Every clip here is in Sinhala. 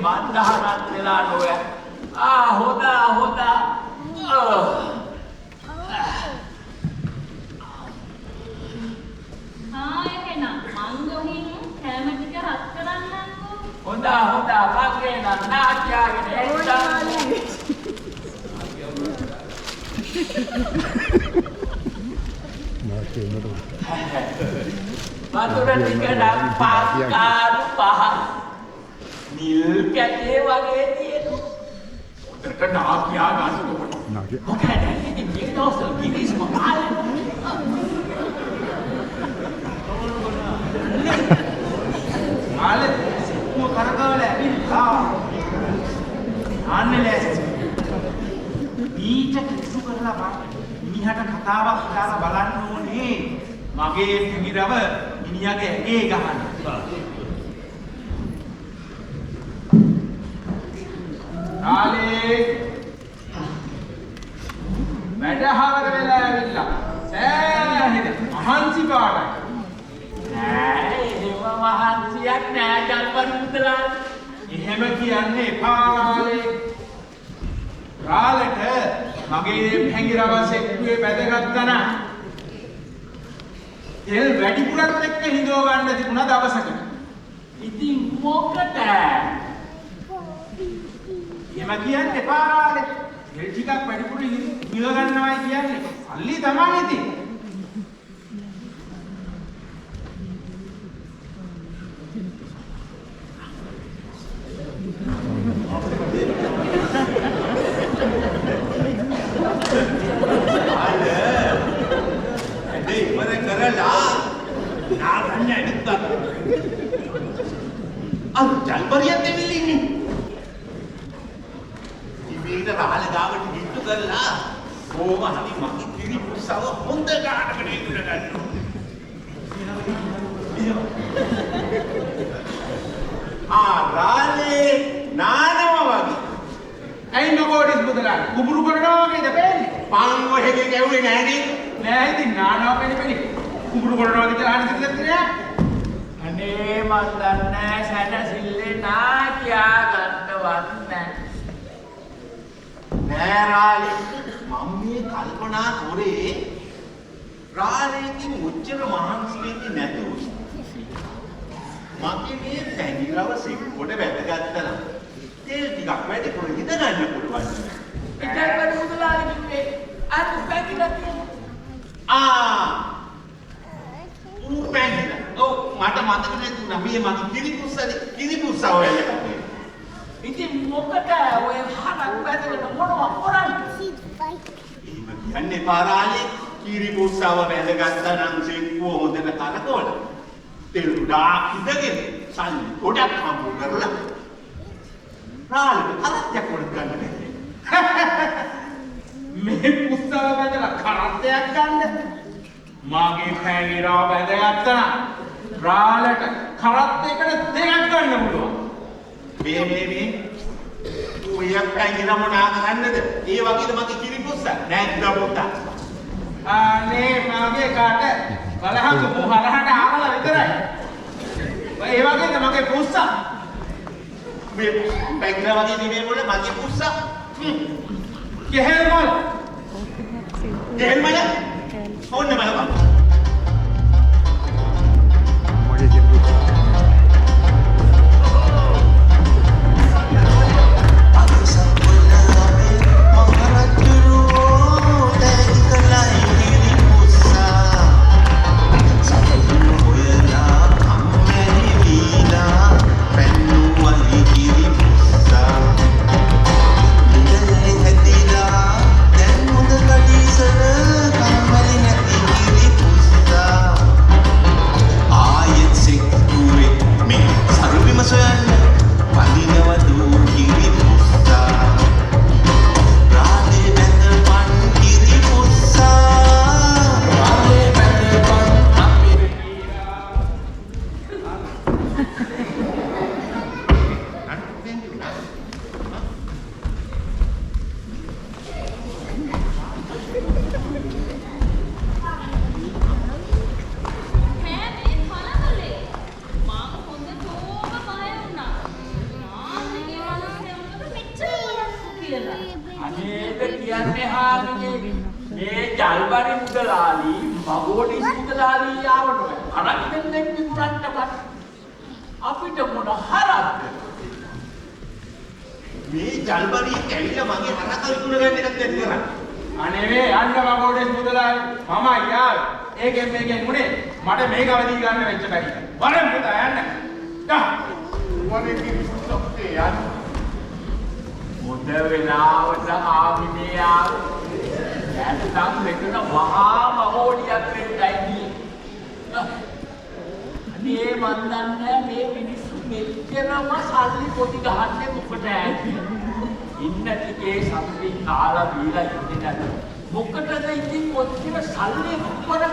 මන්දහනක් වෙලා නොවේ. හොදා. එහෙනම් මං ගොහින් කැම ටික රත් කරන්නම්කෝ. හොදා මගේ නම් නාට්‍යයෙන් වතුර ටික නම් පාස්කාරු පහ නිල් කැටේ වගේ තියෙනවා. උඩට නාකියා ගන්න ඕන. මොකද ඉතින් මේ දවස්වල ගිනිස් මොකාලේ. ආලේ මෝ කරකවල ඇවිල්ලා ආන්නේ ලෑස්ති. ඊට කිසු කරලා බලන්න. මිනිහට කතාවක් දාලා බලන්න ඕනේ. මගේ පිඟිරව මිනිහගේ ඇගේ ගහන්න. ආලේ වැඩහවර වෙලා ඇවිල්ලා සෑහෙන මහන්සි පාඩයි. නෑ එහෙම මහන්සියක් නෑ ජල්පන් මුදලා. එහෙම කියන්නේ පාරාලේ. රාලට මගේ පැංගිරව සෙක්කුවේ බැදගත්තා නම් තෙල් වැඩිපුරත් එක්ක හිඳව ගන්න තිබුණා දවසකට. ඉතින් මොකටද? එහෙම කියන්නේ පාරාලේ. තෙල් ටිකක් වැඩිපුර හිඳව ගන්නවයි කියන්නේ සල්ලි තමයි ඉතින්. ජල්පරියත් දෙවිල් ඉන්නේ. ඉබේට රාල ගාවට ගිට්ටු කරලා කොහොම හරි මගේ කිරි පුස්සව හොඳ ගානකට ඉදුල ගන්නවා. රාලේ නානවා වගේ. ඇයි නෝකොඩිස් බුදලා කුඹුරු කරනවා වගේද පෙන්නේ? පාන් ඔහෙගේ ගැව්වේ නෑනේ. නෑ ඉතින් නානවා පෙන්නේ. කුඹුරු කරනවා කියලා අහන්න දෙයක් නෑ. අනේ මන් දන්නේ සැනසille නාකියා ගන්නවත් නෑ. නෑ රාලේ මම මේ කල්පනා කරේ රාලේකින් උච්චර මහන්සි වෙන්නේ නැතුව මගේ මේ පැංගිරව සෙක්කොට වැදගත්තා නම් තෙල් ටිකක් වැඩිපුර හිත ගන්න පුළුවන්. ඉතින් මුදලා කිව්වේ අර පැංගිලා තියෙනවා. පැංගිලා. ඔව් මට මතක නැතුණා මේ මගේ කිරිපුස්සව වෙලකන්නේ. ඉතින් මොකද ඔය හරක් වැදගෙන මොනවා කරන්නේ? එහෙම කියන්නේ පාරාලේ කිරිපුස්සව වැදගත්තා නම් සෙක්කුව හොදට කරකවල. තෙල් ගොඩාක් ඉඳගෙන සල්ලි ගොඩක් හම්බ කරලා රාලේ කරත්තයක් වුණ ගන්න බැහැ. මේ පුස්සව බඳලා කරත්තයක් ගන්න. මාගේ පැංගිරව බැදගත්තා නම් රාලට කරත්තයකට දෙකක් ගන්න පුළුවන්. මේ ඔය පැංගිරව නා කරන්නද? ඒ වගේද මගේ කිරිපුස්ස නැද්ද පුතා? අනේ මගේ කාට බලහංග මොහරහට ආවලා විතරයි. ඒ වගේද මගේ පුස්ස? මේ පැංගිරව වගේ නෙමෙයි මොලේ මගේ පුස්ස. කෙහෙල් මල්. ඕන්න බලපන්. Kiri කියන්නේ හාමිනේ මේ ජල්බරි මුදලාලි මගෝඩිස් මුදලාලි ආවනොත් අරන් දෙන්නෙක් විකුණන්න බෑ අපිට මොන හරක්ද මේ ජල්බරිය කැවිලා මගේ හරක විකුණ ගන්න එකක් දැන් කරන්නේ. අනේ අන්න මගෝඩිස් මුදලාලි මම යාවේ ඒකෙන් මේකෙන් උනේ මට මේක අවදි ගන්න වෙච්ච බැරි. වරෙන් පුතා යන්න. ගහ. වනේ කිව්වොත් යන්න. මොද වෙලාවට ආමිනේ ආවේ නැත්නම් මෙතන වහා මහෝඩියක් වෙන්නයි අනේ මන් දන්නේ මේ මිනිස්සු මෙච්චරම සල්ලි පොඩි ගහන්නේ මොකටද ඉන්න ටිකේ සම්පී කාලා බීලා ඉන්නේ නැද්ද මොකටද ඉතින් ඔච්චර සල්ලි මොකද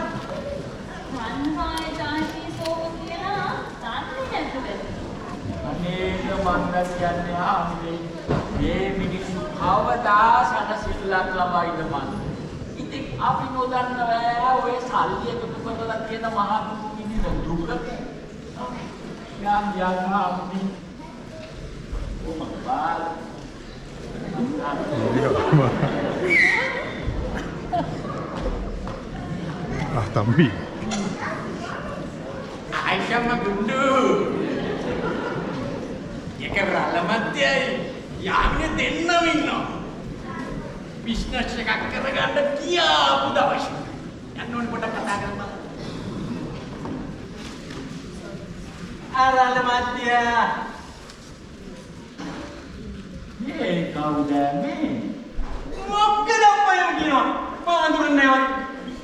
මන්හාය දාශී සෝව කියලා දන්නේ නැද්ද අනේක මන්ද කියන්නේ ආමිනේ මේ මිනිස්සු කවදා සනසිල්ලක් ලබයිද මන් ඉතින් අපි නොදන්නවා ඔය සල්ලි එකතු කරලා තියෙන මහා දුකින් දුක යාම් යාමි ඔමබාල් තම්බි අයිෂම ගුඩු එක රළමත්යයි යාමිනේ දෙන්නම ඉන්නවා බිස්නස් එකක් කරගන්න කියාපු දවස් යන්න ඕනේ පොඩ්ඩක් කතා කරමු ආරල්ල මැදියා මේ කවුද මේ මොකද අප්පා කියනවා පාඳුරන්නේ නැවත්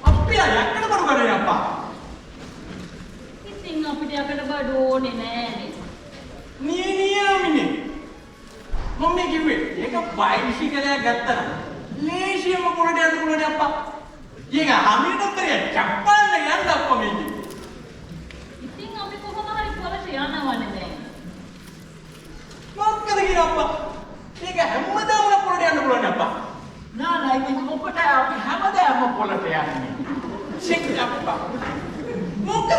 අප්පියා යක්කට බඩු කරේ අප්පා ඉතින් අපිට යකට බඩු ඕනේ නෑනේ නියමිනේ මම කිව්වේ ඒක බයිසිකලයක් ගත්තා නම් ලේසියම පොරට යන්න පුළුවන් අප්පා ඒක හැමිටතරේ චප්පන්න යන්න අප්පා මේක ඉතින් අපි කොහොම හරි පොරට යනවනේ දැන් මොකද කියන අප්පා ඒක හැමදාම පොරට යන්න පුළුවන් අප්පා නා ඉතින් මොකට අපි හැමදාම පොළට යන්නේ ෂෙක් අප්පා මොකද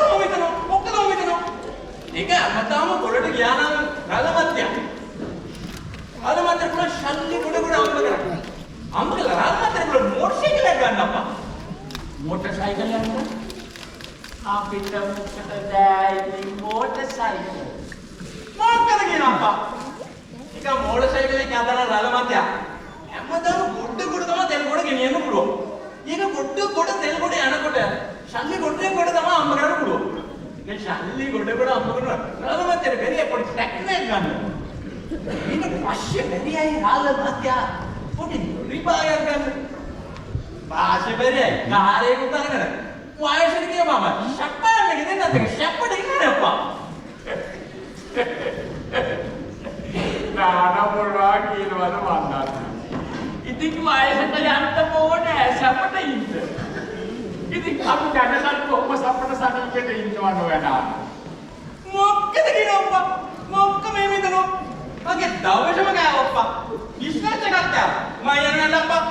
මොකද ඒක හැමදාම පොරට ගියා නම් රළමත්ය රළමත්ය පුරා ශල්ලි ගොඩ අම්ම කරා අම්ම කළා රළමත්ය පුරා මෝටර් සයිකල් එක ගන්න අප්පා मोटर साइकिल आप इधर इतनी मोटर साइकिल මොකද කියන අප්පා ඒක මෝටර් සයිකල් එක අදලා රළමත්ය හැමදාම ගොඩ තමයි තෙල් ගොඩ ගෙනියන්න පුළුවන් ඒක ගොඩ තෙල් ගොඩ යනකොට ශල්ලි ගොඩේ ගොඩ තමයි අම්ම කරන්න පුළුවන් ඒ ශල්ලි ගොඩ අම්ම කරනවා රළමත්යට බැරිය පොඩි ටැක්නර් ගන්න ඊට පස්සේ බැරියයි රළමත්ය පොඩි රිපායර් ගන්න පාෂේ බැරියයි කාරේ උතරගෙන වයසට ගිය මම ෂප්පන්න ගෙදෙන්න නැත්නම් ෂප්පට ඉන්නේ අප්පා नाना बोलवा කියනවද වන්දන්න. ඉතින් වයසට යන්න ඕනේ සපට ඉන්න. ඉතින් අපි දැනගන්න කොහොම සපට සනීපෙට ඉන්නවද වෙනා. මොකද කියන අප්පා මොකක් මේ මිදනෝ මගේ දවසම ගාව අප්පා විශ්වාස කරත්තා මම යන්න අප්පා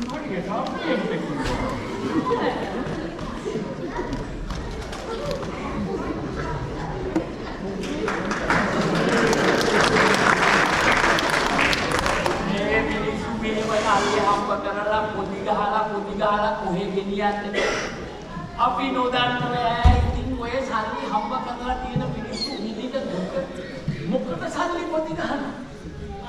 මොකද සාපේ හම්බ කරලා පොඩි ගහලා කොහෙ ගෙනියන්නේ අපි නොදන්නවා ඉතින් ඔය සල්ලි හම්බ කරලා තියෙන මිනිස්සු විදිහට දුක මොකද සල්ලි පොඩි ගහන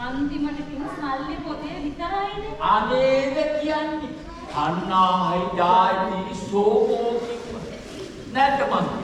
අන්තිමට කිව්ව සල්ලි පොතේ විතරයිනේ අනේද කියන්නේ අන්නායි ඩායි සෝකෝ නැද්ද මං